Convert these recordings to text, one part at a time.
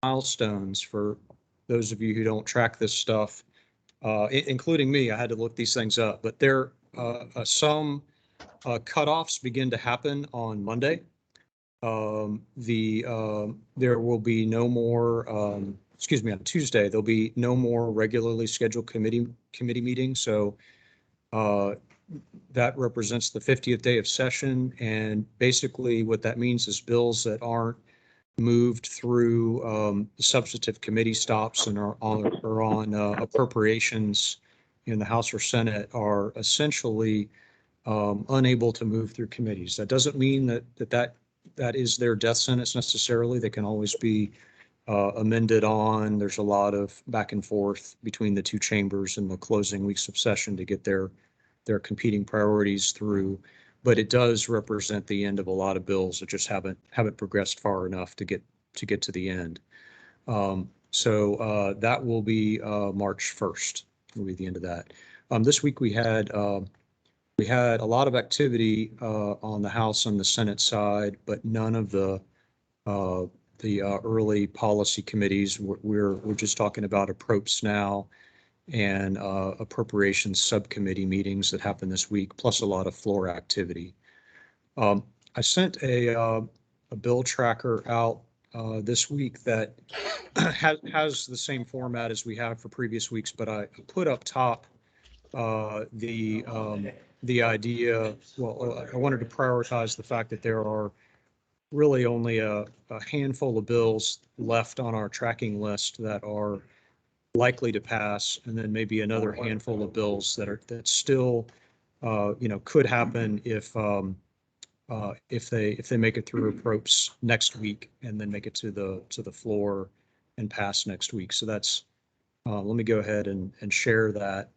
milestones for those of you who don't track this stuff, including me. I had to look these things up, but some cutoffs begin to happen on Monday. There will be no more, excuse me, on Tuesday, there'll be no more regularly scheduled committee meetings. So that represents the 50th day of session. And basically what that means is bills that aren't moved through substantive committee stops and are on appropriations in the House or Senate are essentially unable to move through committees. That doesn't mean that is their death sentence necessarily. They can always be amended on. There's a lot of back and forth between the two chambers in the closing weeks of session to get their competing priorities through. But it does represent the end of a lot of bills that just haven't progressed far enough to get to the end. So that will be March 1st. Will be the end of that. This week we had a lot of activity on the House and the Senate side, but none of the early policy committees. We're just talking about approps now and appropriations subcommittee meetings that happened this week, plus a lot of floor activity. I sent a bill tracker out this week that has the same format as we have for previous weeks, but I put up top the idea. Well, I wanted to prioritize the fact that there are really only a handful of bills left on our tracking list that are likely to pass, and then maybe another handful of bills that still could happen if they make it through approps next week and then make it to the floor and pass next week. So that's let me go ahead and share that.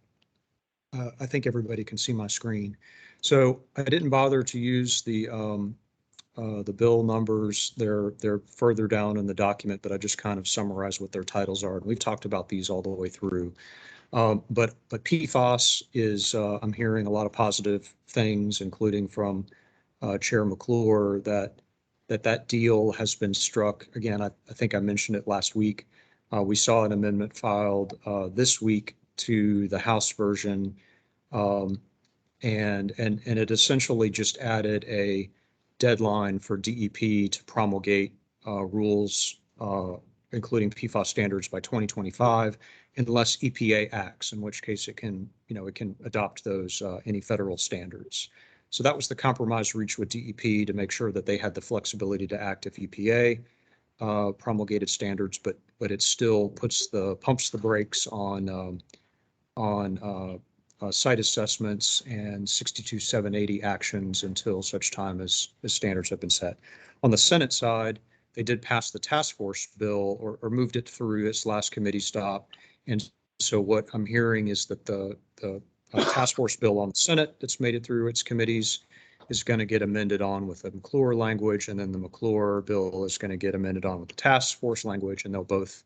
I think everybody can see my screen. So I didn't bother to use the bill numbers. They're further down in the document, but I just kind of summarize what their titles are. And we've talked about these all the way through. But PFAS is, I'm hearing a lot of positive things, including from Chair McClure, that deal has been struck. Again, I think I mentioned it last week. We saw an amendment filed this week to the House version, and it essentially just added a deadline for DEP to promulgate rules, including PFAS standards by 2025, unless EPA acts, in which case it can adopt those any federal standards. So that was the compromise reached with DEP to make sure that they had the flexibility to act if EPA promulgated standards, but it still pumps the brakes on site assessments and 62780 actions until such time as standards have been set. On the Senate side, they did pass the task force bill or moved it through its last committee stop. And so what I'm hearing is that the task force bill on the Senate that's made it through its committees is going to get amended on with the McClure language, and then the McClure bill is going to get amended on with the task force language, and they'll both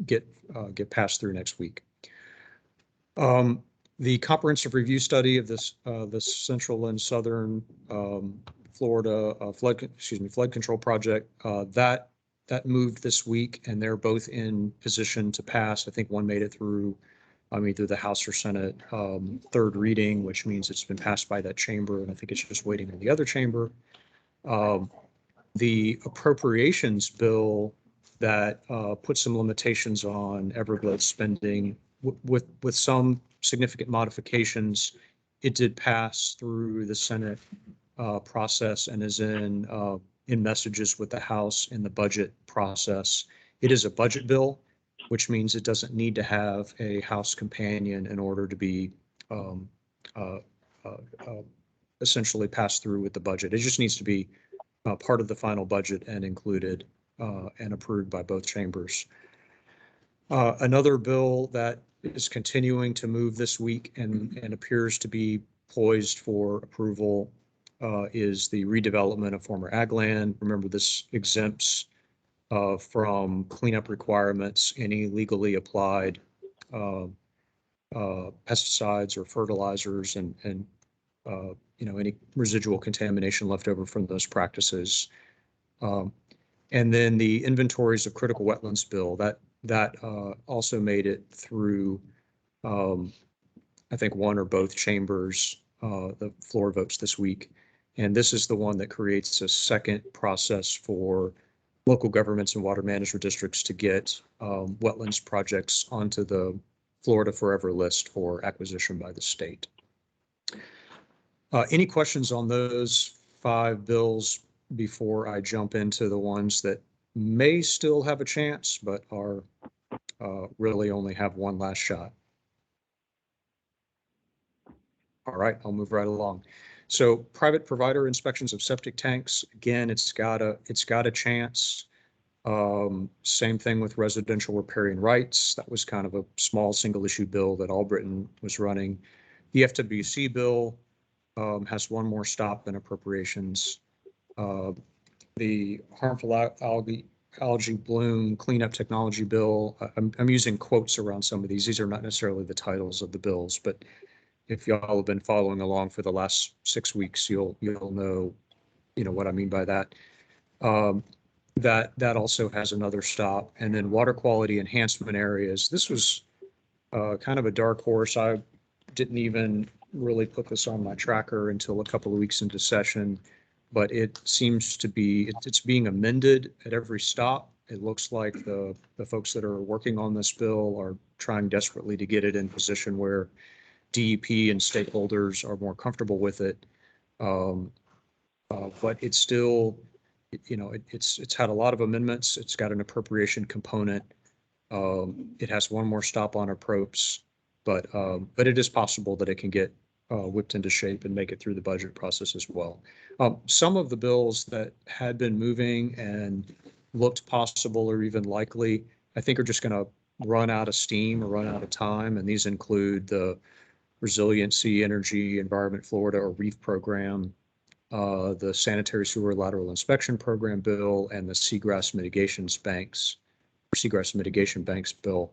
get passed through next week. The comprehensive review study of the Central and Southern Florida flood control project that moved this week, and they're both in position to pass. I think one made it through either the House or Senate third reading, which means it's been passed by that chamber, and I think it's just waiting in the other chamber. The appropriations bill that put some limitations on Everglades spending with some significant modifications, it did pass through the Senate process and is in messages with the House in the budget process. It is a budget bill, which means it doesn't need to have a House companion in order to be essentially passed through with the budget. It just needs to be part of the final budget and included and approved by both chambers. Another bill that is continuing to move this week and appears to be poised for approval is the redevelopment of former ag land. Remember, this exempts from cleanup requirements any legally applied pesticides or fertilizers and any residual contamination left over from those practices. And then the inventories of critical wetlands bill that also made it through, I think, one or both chambers, the floor votes this week. And this is the one that creates a second process for local governments and water management districts to get wetlands projects onto the Florida Forever list for acquisition by the state. Any questions on those 5 bills before I jump into the ones that may still have a chance, but are really only have one last shot? All right, I'll move right along. So private provider inspections of septic tanks, again, it's got a chance. Same thing with residential riparian rights. That was kind of a small single issue bill that Albritton was running. The FWC bill has one more stop than appropriations. The harmful algae bloom cleanup technology bill. I'm using quotes around some of these. These are not necessarily the titles of the bills, but if y'all have been following along for the last 6 weeks, you'll know, what I mean by that. That also has another stop. And then water quality enhancement areas. This was kind of a dark horse. I didn't even really put this on my tracker until a couple of weeks into session, but it seems to be, it's being amended at every stop. It looks like the folks that are working on this bill are trying desperately to get it in position where DEP and stakeholders are more comfortable with it. But it's still, it's had a lot of amendments. It's got an appropriation component. It has one more stop on approps, but it is possible that it can get whipped into shape and make it through the budget process as well. Some of the bills that had been moving and looked possible or even likely, I think are just going to run out of steam or run out of time. And these include the Resiliency, Energy, Environment Florida or REEF program, the Sanitary Sewer Lateral Inspection Program bill, and the Seagrass Mitigation Banks bill.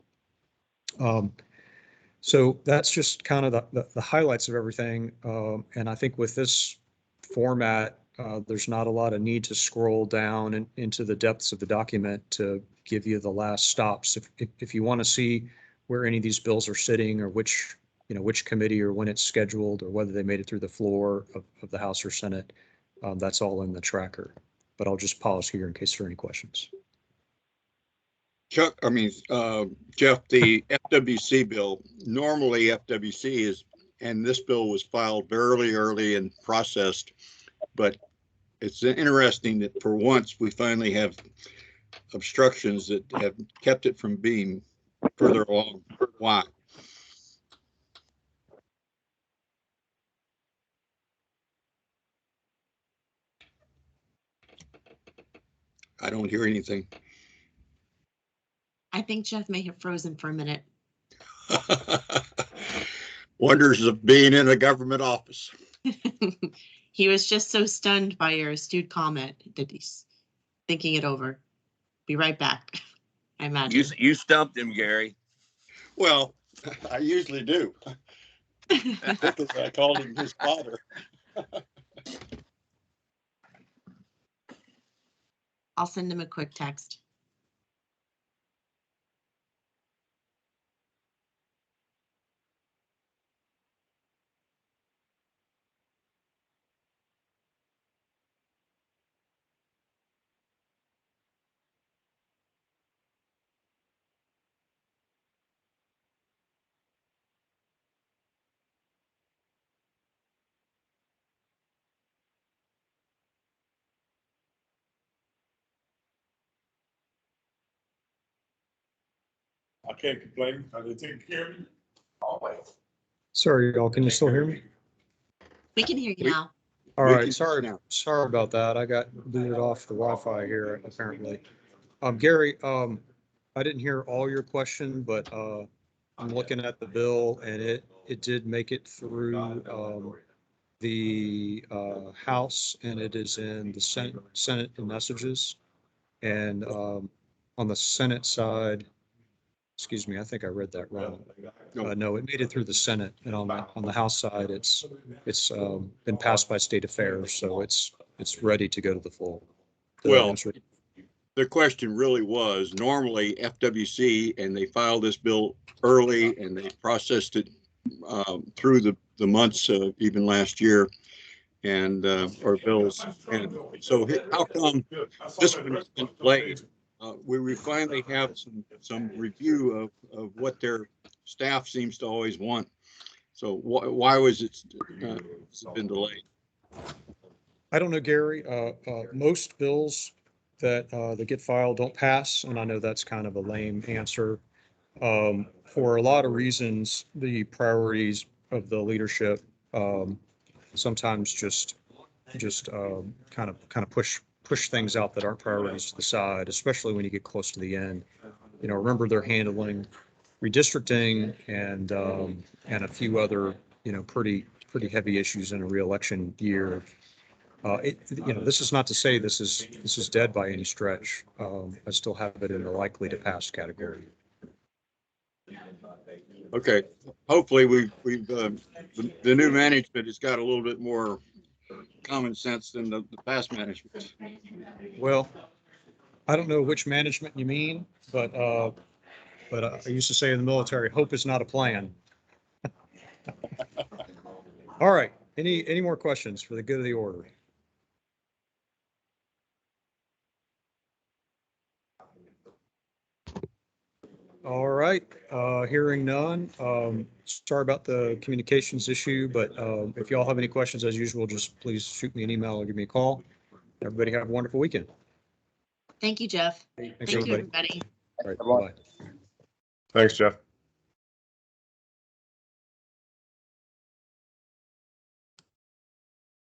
So that's just kind of the highlights of everything. And I think with this format, there's not a lot of need to scroll down into the depths of the document to give you the last stops. If you want to see where any of these bills are sitting or which committee or when it's scheduled or whether they made it through the floor of the House or Senate, that's all in the tracker. But I'll just pause here in case there are any questions. Jeff, the FWC bill, normally FWC is, and this bill was filed very early and processed, but it's interesting that for once we finally have obstructions that have kept it from being further along. Why? I don't hear anything. I think Jeff may have frozen for a minute. Wonders of being in a government office. He was just so stunned by your astute comment that he's thinking it over. Be right back, I imagine. You stumped him, Gary. Well, I usually do. Because I called him his father. I'll send him a quick text. I can't complain. I didn't take care of me. Always. Sorry, y'all. Can you still hear me? We can hear you now. All right. Sorry about that. I got booted off the Wi-Fi here apparently. Gary, I didn't hear all your question, but I'm looking at the bill and it did make it through the House, and it is in the Senate in messages. And on the Senate side, excuse me, I think I read that wrong. No, it made it through the Senate, and on the House side, it's been passed by State Affairs, so it's ready to go to the floor. Well, the question really was, normally FWC, and they filed this bill early and they processed it through the months even last year, and or bills. And so how come this one has been delayed? We finally have some review of what their staff seems to always want. So why was it been delayed? I don't know, Gary. Most bills that get filed don't pass, and I know that's kind of a lame answer. For a lot of reasons, the priorities of the leadership sometimes just kind of push things out that aren't priorities to the side, especially when you get close to the end. You know, remember they're handling redistricting and a few other, you know, pretty heavy issues in a reelection year. You know, this is not to say this is dead by any stretch. I still have it in the likely to pass category. Okay, hopefully we've the new management has got a little bit more common sense than the past management. Well, I don't know which management you mean, but I used to say in the military, hope is not a plan. All right, any more questions for the good of the order? All right, hearing none. Sorry about the communications issue, but if y'all have any questions, as usual, just please shoot me an email or give me a call. Everybody have a wonderful weekend. Thank you, Jeff. Thanks, Thank you, everybody. everybody. All right, bye-bye. Thanks, Jeff.